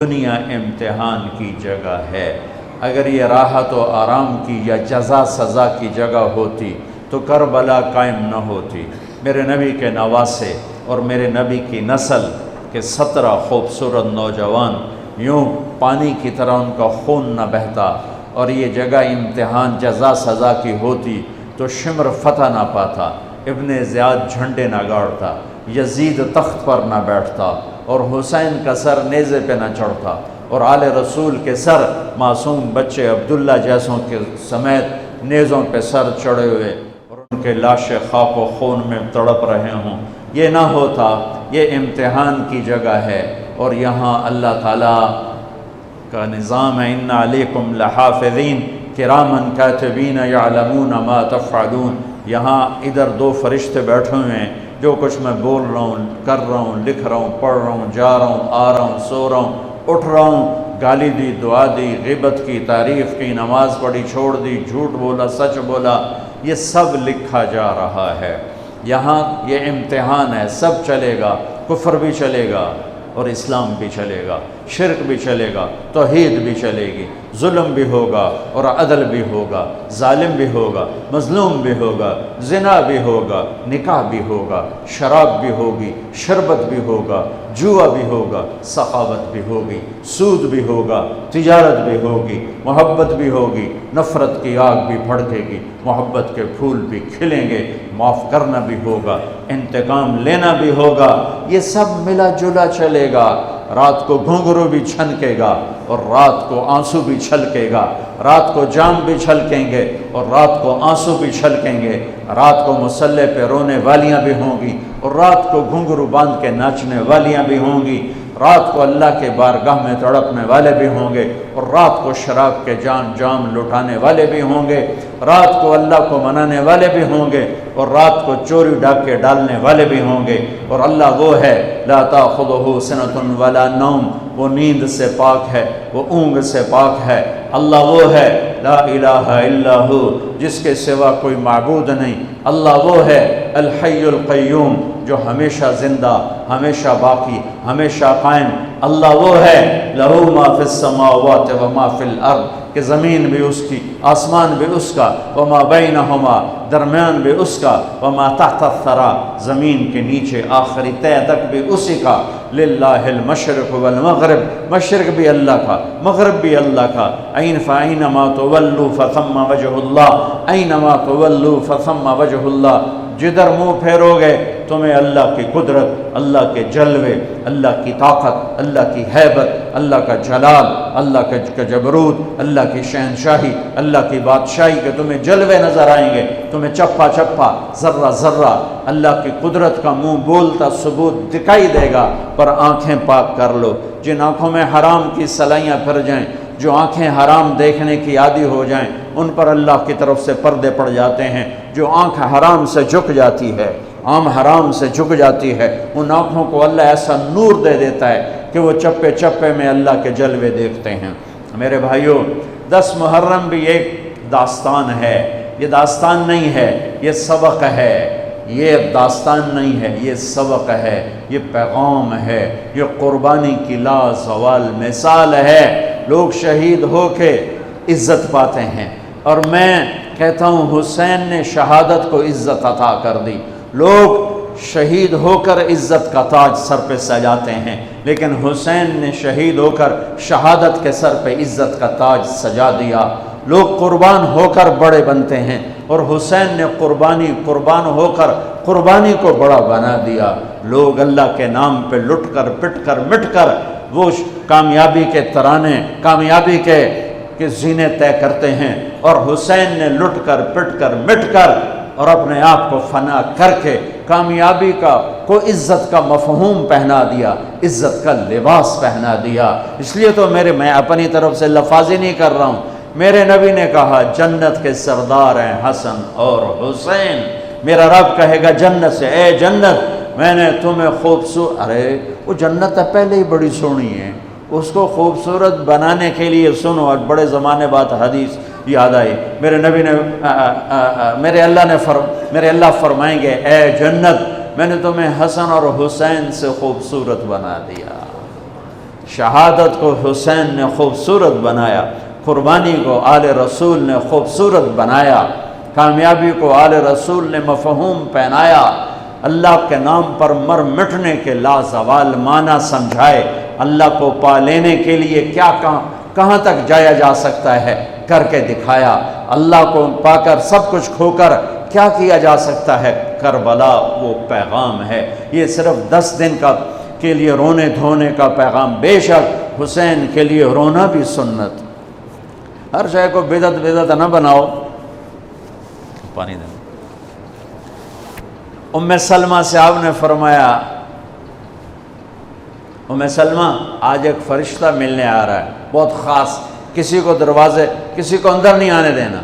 دنیا امتحان کی جگہ ہے۔ اگر یہ راحت و آرام کی یا جزا سزا کی جگہ ہوتی تو کربلا قائم نہ ہوتی۔ میرے نبی کے نواسے اور میرے نبی کی نسل کے 17 خوبصورت نوجوان، یوں پانی کی طرح ان کا خون نہ بہتا، اور یہ جگہ امتحان جزا سزا کی ہوتی تو شمر فتح نہ پاتا، ابن زیاد جھنڈے نہ گاڑتا، یزید تخت پر نہ بیٹھتا، اور حسین کا سر نیزے پہ نہ چڑھتا، اور آل رسول کے سر معصوم بچے عبداللہ جیسوں کے سمیت نیزوں پہ سر چڑھے ہوئے اور ان کے لاشیں خاک و خون میں تڑپ رہے ہوں۔ یہ نہ ہوتا، یہ امتحان کی جگہ ہے، اور یہاں اللہ تعالیٰ کا نظام ہے، اِنَّ عَلَيْكُمْ لَحَافِظِينَ كِرَامًا كَاتِبِينَ يَعْلَمُونَ مَا تَفْعَلُونَ۔ یہاں ادھر 2 فرشتے بیٹھے ہوئے ہیں، جو کچھ میں بول رہا ہوں، کر رہا ہوں، لکھ رہا ہوں، پڑھ رہا ہوں، جا رہا ہوں، آ رہا ہوں، سو رہا ہوں، اٹھ رہا ہوں، گالی دی، دعا دی، غیبت کی، تعریف کی، نماز پڑھی، چھوڑ دی، جھوٹ بولا، سچ بولا، یہ سب لکھا جا رہا ہے۔ یہاں یہ امتحان ہے، سب چلے گا، کفر بھی چلے گا اور اسلام بھی چلے گا، شرک بھی چلے گا، توحید بھی چلے گی، ظلم بھی ہوگا اور عدل بھی ہوگا، ظالم بھی ہوگا، مظلوم بھی ہوگا، زنا بھی ہوگا، نکاح بھی ہوگا، شراب بھی ہوگی، شربت بھی ہوگا، جوا بھی ہوگا، سخاوت بھی ہوگی، سود بھی ہوگا، تجارت بھی ہوگی، محبت بھی ہوگی، نفرت کی آگ بھی بھڑکے گی، محبت کے پھول بھی کھلیں گے، معاف کرنا بھی ہوگا، انتقام لینا بھی ہوگا، یہ سب ملا جلا چلے گا۔ رات کو گھنگرو بھی چھنکے گا اور رات کو آنسو بھی چھلکے گا، رات کو جام بھی چھلکیں گے اور رات کو آنسو بھی چھلکیں گے، رات کو مسلح پہ رونے والیاں بھی ہوں گی اور رات کو گھنگرو باندھ کے ناچنے والیاں بھی ہوں گی، رات کو اللہ کے بارگاہ میں تڑپنے والے بھی ہوں گے اور رات کو شراب کے جام لٹانے والے بھی ہوں گے، رات کو اللہ کو منانے والے بھی ہوں گے اور رات کو چوری ڈاکے ڈالنے والے بھی ہوں گے۔ اور اللہ وہ ہے لا تأخذہ سنۃ ولا نوم، وہ نیند سے پاک ہے، وہ اونگ سے پاک ہے۔ اللہ وہ ہے لا الہ الا ہو، جس کے سوا کوئی معبود نہیں۔ اللہ وہ ہے الحی القیوم، جو ہمیشہ زندہ، ہمیشہ باقی، ہمیشہ قائم۔ اللہ وہ ہے لہو ما فی السماوات و ما فی الارض، کہ زمین بھی اس کی، آسمان بھی اس کا، وما بینہما، درمیان بھی اس کا، وما تحت الثری، زمین کے نیچے آخری تہ تک بھی اسی کا۔ للہ المشرق والمغرب، مشرق بھی اللہ کا، مغرب بھی اللہ کا۔ فأینما تولوا فثم وجہ اللہ، اینما تولوا فثم وجہ اللہ، جدھر منہ پھیرو گے تمہیں اللہ کی قدرت، اللہ کے جلوے، اللہ کی طاقت، اللہ کی ہیبت، اللہ کا جلال، اللہ کا جبروت، اللہ کی شہنشاہی، اللہ کی بادشاہی کے تمہیں جلوے نظر آئیں گے، تمہیں چپا چپا، ذرہ ذرہ اللہ کی قدرت کا منہ بولتا ثبوت دکھائی دے گا۔ پر آنکھیں پاک کر لو، جن آنکھوں میں حرام کی سلائیاں پھر جائیں، جو آنکھیں حرام دیکھنے کی عادی ہو جائیں، ان پر اللہ کی طرف سے پردے پڑ جاتے ہیں۔ جو آنکھ حرام سے جھک جاتی ہے، عام حرام سے جھک جاتی ہے، ان آنکھوں کو اللہ ایسا نور دے دیتا ہے کہ وہ چپے چپے میں اللہ کے جلوے دیکھتے ہیں۔ میرے بھائیوں، 10 محرم بھی ایک داستان ہے، یہ داستان نہیں ہے، یہ سبق ہے۔ یہ داستان نہیں ہے، یہ سبق ہے، یہ پیغام ہے، یہ قربانی کی لازوال مثال ہے۔ لوگ شہید ہو کے عزت پاتے ہیں، اور میں کہتا ہوں حسین نے شہادت کو عزت عطا کر دی۔ لوگ شہید ہو کر عزت کا تاج سر پہ سجاتے ہیں، لیکن حسین نے شہید ہو کر شہادت کے سر پہ عزت کا تاج سجا دیا۔ لوگ قربان ہو کر بڑے بنتے ہیں، اور حسین نے قربان ہو کر قربانی کو بڑا بنا دیا۔ لوگ اللہ کے نام پہ لٹ کر پٹ کر مٹ کر وہ کامیابی کے ترانے، کامیابی کے زینے طے کرتے ہیں، اور حسین نے لٹ کر پٹ کر مٹ کر اور اپنے آپ کو فنا کر کے کامیابی کو عزت کا مفہوم پہنا دیا، عزت کا لباس پہنا دیا۔ اس لیے تو میں اپنی طرف سے لفاظی نہیں کر رہا ہوں، میرے نبی نے کہا جنت کے سردار ہیں حسن اور حسین۔ میرا رب کہے گا جنت سے، اے جنت میں نے تمہیں خوبصورت، ارے وہ جنت پہلے ہی بڑی سونی ہے، اس کو خوبصورت بنانے کے لیے سنو، اور بڑے زمانے بعد حدیث یاد آئی، میرے نبی نے میرے اللہ فرمائیں گے اے جنت میں نے تمہیں حسن اور حسین سے خوبصورت بنا دیا۔ شہادت کو حسین نے خوبصورت بنایا، قربانی کو آل رسول نے خوبصورت بنایا، کامیابی کو آل رسول نے مفہوم پہنایا، اللہ کے نام پر مر مٹنے کے لازوال معنی سمجھائے، اللہ کو پا لینے کے لیے کیا کہاں تک جایا جا سکتا ہے کر کے دکھایا، اللہ کو پا کر سب کچھ کھو کر کیا کیا جا سکتا ہے، کربلا وہ پیغام ہے۔ یہ صرف 10 دن کے لیے رونے دھونے کا پیغام، بے شک حسین کے لیے رونا بھی سنت۔ ہر شے کو بدعت نہ بناؤ۔ پانی دیں۔ ام سلمہ سے آپ نے فرمایا، ام سلمہ آج ایک فرشتہ ملنے آ رہا ہے، بہت خاص، کسی کو دروازے، کسی کو اندر نہیں آنے دینا۔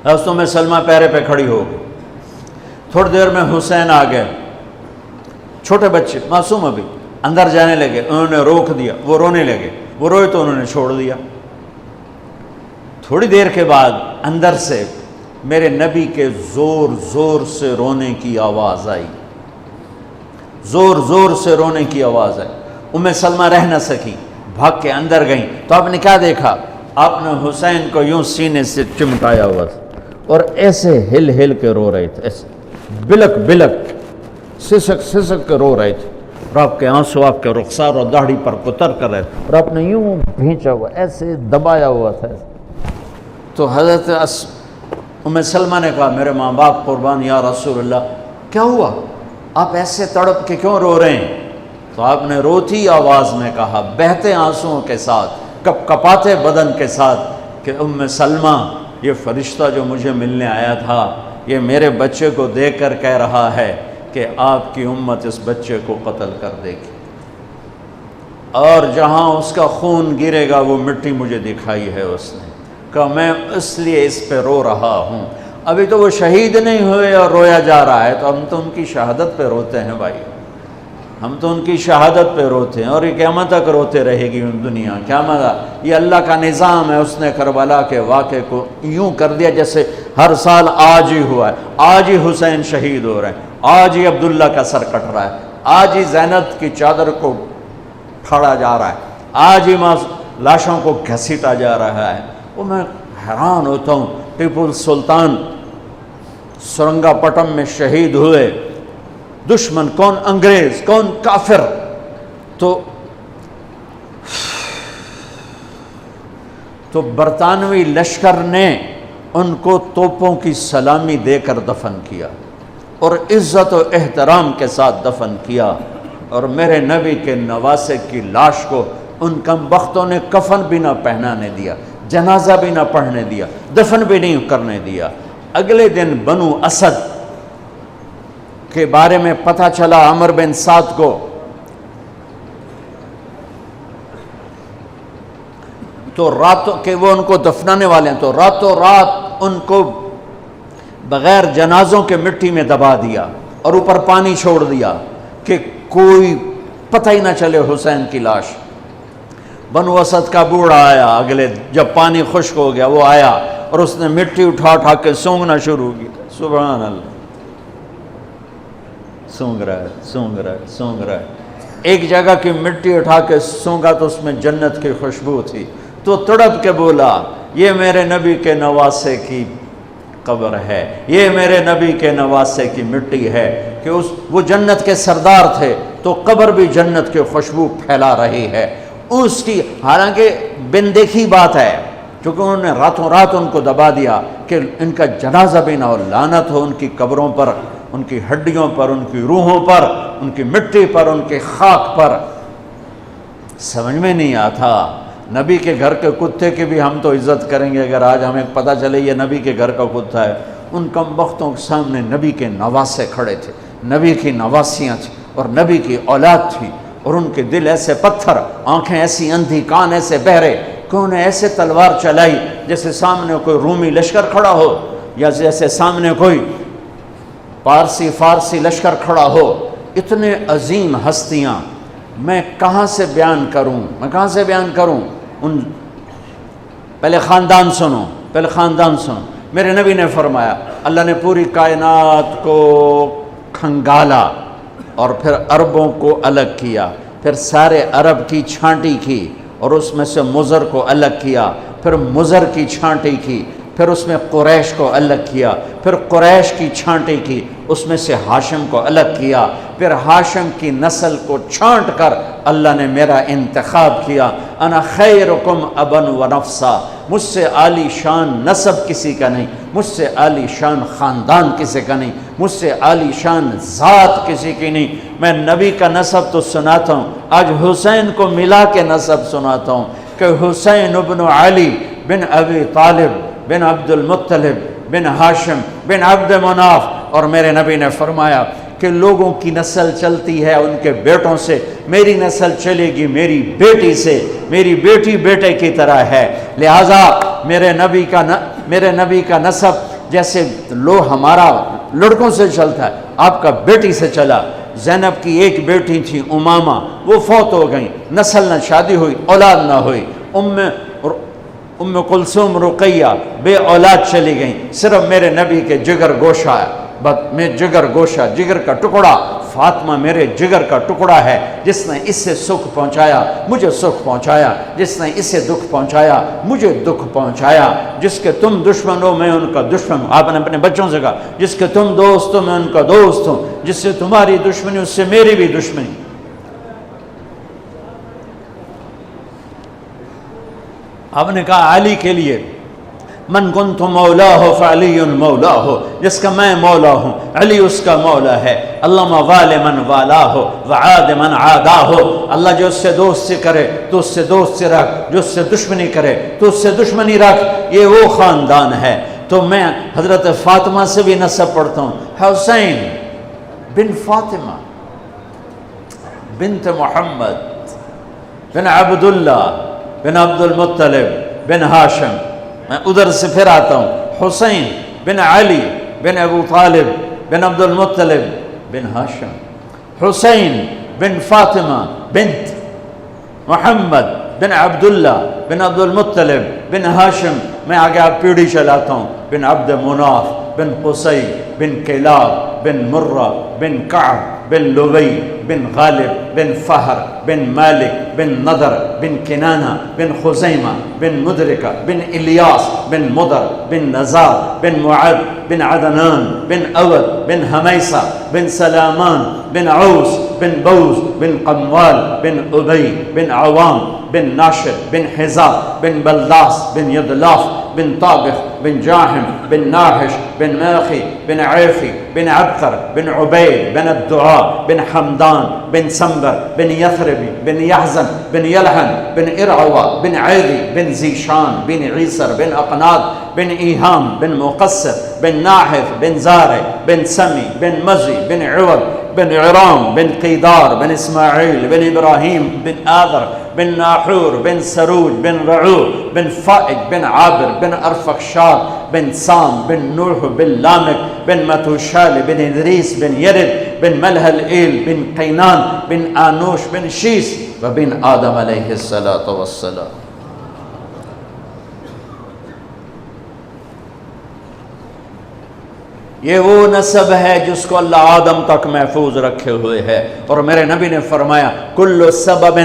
حضرت ام سلمہ پیرے پہ کھڑی ہو گئی۔ تھوڑی دیر میں حسین آ گئے، چھوٹے بچے معصوم ابھی، اندر جانے لگے، انہوں نے روک دیا، وہ رونے لگے، وہ روئے تو انہوں نے چھوڑ دیا۔ تھوڑی دیر کے بعد اندر سے میرے نبی کے زور زور سے رونے کی آواز آئی، زور زور سے رونے کی آواز آئی۔ ام سلمہ رہ نہ سکی، بھاگ کے اندر گئیں تو آپ نے کیا دیکھا؟ آپ نے حسین کو یوں سینے سے چمٹایا ہوا تھا اور ایسے ہل ہل کے رو رہے تھے، ایسے بلک بلک سسک سسک کے رو رہے تھے، اور آپ کے آنسو آپ کے رخسار اور داڑھی پر اتر کر رہے تھے، اور آپ نے یوں بھینچا ہوا، ایسے دبایا ہوا تھا۔ تو حضرت ام سلمہ نے کہا، میرے ماں باپ قربان یا رسول اللہ، کیا ہوا؟ آپ ایسے تڑپ کے کیوں رو رہے ہیں؟ تو آپ نے روتی آواز میں کہا، بہتے آنسوؤں کے ساتھ، کپ کپاتے بدن کے ساتھ، کہ ام سلمہ، یہ فرشتہ جو مجھے ملنے آیا تھا، یہ میرے بچے کو دیکھ کر کہہ رہا ہے کہ آپ کی امت اس بچے کو قتل کر دے گی، اور جہاں اس کا خون گرے گا وہ مٹی مجھے دکھائی ہے اس نے، کہ میں اس لیے اس پہ رو رہا ہوں۔ ابھی تو وہ شہید نہیں ہوئے اور رویا جا رہا ہے، تو ہم تو ان کی شہادت پہ روتے ہیں بھائی، ہم تو ان کی شہادت پہ روتے ہیں، اور یہ قیامت تک روتے رہے گی دنیا۔ قیامت، یہ اللہ کا نظام ہے، اس نے کربلا کے واقعے کو یوں کر دیا جیسے ہر سال آج ہی ہوا ہے، آج ہی حسین شہید ہو رہے ہیں، آج ہی عبداللہ کا سر کٹ رہا ہے، آج ہی زینب کی چادر کو پھاڑا جا رہا ہے، آج ہی لاشوں کو گھسیٹا جا رہا ہے۔ وہ میں حیران ہوتا ہوں، ٹیپو سلطان سرنگا پٹم میں شہید ہوئے، دشمن کون؟ انگریز، کون؟ کافر۔ تو برطانوی لشکر نے ان کو توپوں کی سلامی دے کر دفن کیا، اور عزت و احترام کے ساتھ دفن کیا، اور میرے نبی کے نواسے کی لاش کو ان کم بختوں نے کفن بھی نہ پہنانے دیا، جنازہ بھی نہ پڑھنے دیا، دفن بھی نہیں کرنے دیا۔ اگلے دن بنو اسد کے بارے میں پتہ چلا عمر بن سعد کو، تو راتوں کہ وہ ان کو دفنانے والے ہیں، تو راتوں رات ان کو بغیر جنازوں کے مٹی میں دبا دیا اور اوپر پانی چھوڑ دیا کہ کوئی پتہ ہی نہ چلے حسین کی لاش۔ بنو اسد کا بوڑھا آیا، اگلے جب پانی خشک ہو گیا وہ آیا اور اس نے مٹی اٹھا اٹھا کے سونگنا شروع کی، سبحان اللہ، سونگ رہا ہے، سونگ رہا ہے، سونگ رہا ہے۔ ایک جگہ کی مٹی اٹھا کے سونگا تو اس میں جنت کی خوشبو تھی، تو تڑپ کے بولا، یہ میرے نبی کے نواسے کی قبر ہے، یہ میرے نبی کے نواسے کی مٹی ہے، کہ وہ جنت کے سردار تھے تو قبر بھی جنت کی خوشبو پھیلا رہی ہے اس کی۔ حالانکہ بن دیکھی بات ہے، کیونکہ انہوں نے راتوں رات ان کو دبا دیا کہ ان کا جنازہ بھی نہ ہو، لعنت ہو ان کی قبروں پر، ان کی ہڈیوں پر، ان کی روحوں پر، ان کی مٹی پر، ان کی خاک پر۔ سمجھ میں نہیں آتا، نبی کے گھر کے کتے کی بھی ہم تو عزت کریں گے اگر آج ہمیں پتہ چلے یہ نبی کے گھر کا کتا ہے۔ ان کم بختوں کے سامنے نبی کے نواسے کھڑے تھے، نبی کی نواسیاں تھیں اور نبی کی اولاد تھی، اور ان کے دل ایسے پتھر، آنکھیں ایسی اندھی، کان ایسے بہرے کہ انہیں ایسے تلوار چلائی جیسے سامنے کوئی رومی لشکر کھڑا ہو، یا جیسے سامنے کوئی فارسی لشکر کھڑا ہو۔ اتنے عظیم ہستیاں، میں کہاں سے بیان کروں؟ پہلے خاندان سنو۔ میرے نبی نے فرمایا، اللہ نے پوری کائنات کو کھنگالا، اور پھر عربوں کو الگ کیا، پھر سارے عرب کی چھانٹی کی اور اس میں سے مضر کو الگ کیا، پھر مضر کی چھانٹی کی، پھر اس میں قریش کو الگ کیا، پھر قریش کی چھانٹی کی، اس میں سے ہاشم کو الگ کیا، پھر ہاشم کی نسل کو چھانٹ کر اللہ نے میرا انتخاب کیا۔ انا خیرکم ابا و نفسا، مجھ سے عالی شان نسب کسی کا نہیں، مجھ سے عالی شان خاندان کسی کا نہیں، مجھ سے عالی شان ذات کسی کی نہیں۔ میں نبی کا نسب تو سناتا ہوں، آج حسین کو ملا کے نسب سناتا ہوں کہ حسین ابن علی بن ابی طالب بن عبد المطلب بن ہاشم بن عبد مناف، اور میرے نبی نے فرمایا کہ لوگوں کی نسل چلتی ہے ان کے بیٹوں سے، میری نسل چلے گی میری بیٹی سے، میری بیٹی بیٹے کی طرح ہے۔ لہٰذا میرے نبی کا نسب جیسے ہمارا لڑکوں سے چلتا ہے، آپ کا بیٹی سے چلا۔ زینب کی ایک بیٹی تھی امامہ، وہ فوت ہو گئیں، نسل نہ شادی ہوئی، اولاد نہ ہوئی۔ ام کلثوم رقیہ بے اولاد چلی گئیں، صرف میرے نبی کے جگر گوشہ ہے، میں جگر گوشہ، جگر کا ٹکڑا، فاطمہ میرے جگر کا ٹکڑا ہے، جس نے اس سے سکھ پہنچایا مجھے سکھ پہنچایا، جس نے اسے دکھ پہنچایا مجھے دکھ پہنچایا۔ جس کے تم دشمن ہو میں ان کا دشمن ہوں، آپ نے اپنے بچوں سے کہا جس کے تم دوست ہو میں ان کا دوست ہوں، جس سے تمہاری دشمنی اس سے میری بھی دشمنی۔ آپ نے کہا علی کے لیے من کنت مولا ہو فعلی مولا ہو، جس کا میں مولا ہوں علی اس کا مولا ہے۔ اللہم وال من والا ہو وعاد من عادا ہو، اللہ جو اس سے دوستی کرے تو اس سے دوستی رکھ، جو اس سے دشمنی کرے تو اس سے دشمنی رکھ، یہ وہ خاندان ہے۔ تو میں حضرت فاطمہ سے بھی نسب پڑھتا ہوں، حسین بن فاطمہ بنت محمد بن عبداللہ بن عبد المطلب بن ہاشم۔ میں ادھر سے پھر آتا ہوں، حسین بن علی بن ابو طالب بن عبد المطلب بن ہاشم، حسین بن فاطمہ بنت محمد بن عبداللہ بن عبد المطلب بن ہاشم۔ میں آگے آپ پیڑھی چلاتا ہوں، بن عبد مناف بن قصی بن کلاب بن مرہ بن کعب بن لبی بن غالب بن فہر بن مالک بن نضر بن کنانہ بن خزیمہ بن مدرکہ بن الیاس بن مدر بن نزار بن معد بن عدنان بن اود بن حمیسہ بن سلامان بن عوس بن بوز بن قموال بن ابی بن عوام بن ناشد بن حزاب بن بلداس بن یدلاف بن طابخ بن جاحم بن ناحش بن ماخي بن عيفي بن عبقر بن عبيد بن الدعاء بن حمدان بن سنبر بن يثربي بن يحزن بن يلحن بن إرعوى بن عيدي بن زيشان بن عيسر بن أقناد بن إيهام بن مقصر بن ناحف بن زارع بن سمي بن مزي بن عوض بن عرام بن قيدار بن إسماعيل بن إبراهيم بن آذر بن ناحور بن سروج بن رعو بن فائج بن عابر بن أرفخشاد بن سام بن نوح بن لامك بن متوشال بن إدريس بن يرد بن ملهلئيل بن قينان بن آنوش بن شيس وبن آدم عليه الصلاة والسلام۔ یہ وہ نسب ہے جس کو اللہ آدم تک محفوظ رکھے ہوئے ہے، اور میرے نبی نے فرمایا کل سبب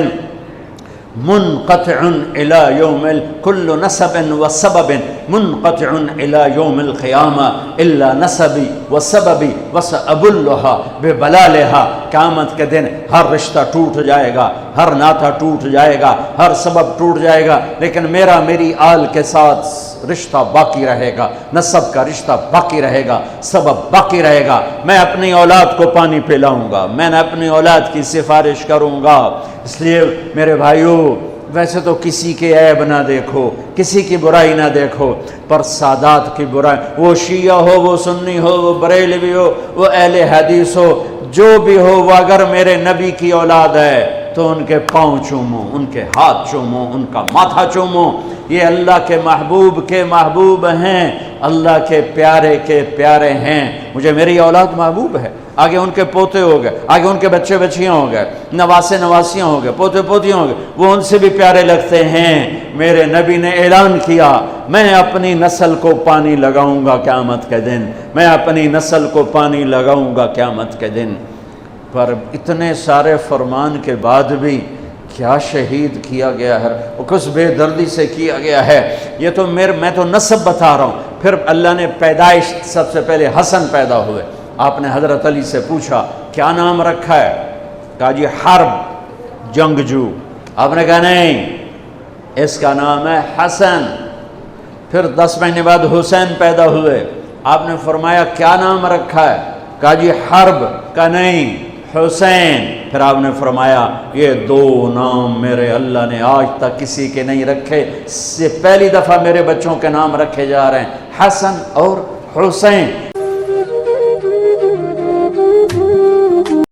منقطع الى یوم کل نسب و سبب منقطع الى یوم القیامہ الا نسبی و سببی وسأبلها ببلالها۔ قیامت کے دن ہر رشتہ ٹوٹ جائے گا، ہر ناطہ ٹوٹ جائے گا، ہر سبب ٹوٹ جائے گا، لیکن میری آل کے ساتھ رشتہ باقی رہے گا، نسب کا رشتہ باقی رہے گا، سبب باقی رہے گا۔ میں اپنی اولاد کو پانی پلاؤں گا، میں نے اپنی اولاد کی سفارش کروں گا۔ اس لیے میرے بھائیوں، ویسے تو کسی کے عیب نہ دیکھو، کسی کی برائی نہ دیکھو، پر سادات کی برائی، وہ شیعہ ہو، وہ سنی ہو، وہ بریلوی ہو، وہ اہل حدیث ہو، جو بھی ہو، وہ اگر میرے نبی کی اولاد ہے تو ان کے پاؤں چومو، ان کے ہاتھ چومو، ان کا ماتھا چومو۔ یہ اللہ کے محبوب ہیں، اللہ کے پیارے ہیں۔ مجھے میری اولاد محبوب ہے، آگے ان کے پوتے ہو گئے، آگے ان کے بچے بچیاں ہو گئے، نواسے نواسیاں ہو گئے، پوتے پوتیاں ہو گئے، وہ ان سے بھی پیارے لگتے ہیں۔ میرے نبی نے اعلان کیا میں اپنی نسل کو پانی لگاؤں گا قیامت کے دن، میں اپنی نسل کو پانی لگاؤں گا قیامت کے دن۔ پر اتنے سارے فرمان کے بعد بھی کیا شہید کیا گیا ہے، وہ کس بے دردی سے کیا گیا ہے۔ یہ تو میں تو نسب بتا رہا ہوں۔ پھر اللہ نے پیدائش، سب سے پہلے حسن پیدا ہوئے۔ آپ نے حضرت علی سے پوچھا کیا نام رکھا ہے؟ کہا جی حرب، جنگجو۔ آپ نے کہا نہیں، اس کا نام ہے حسن۔ پھر 10 مہینے بعد حسین پیدا ہوئے۔ آپ نے فرمایا کیا نام رکھا ہے؟ کہا جی حرب۔ کہا نہیں، حسین۔ پھر آپ نے فرمایا یہ 2 نام میرے اللہ نے آج تک کسی کے نہیں رکھے، سے پہلی دفعہ میرے بچوں کے نام رکھے جا رہے ہیں، حسن اور حسین۔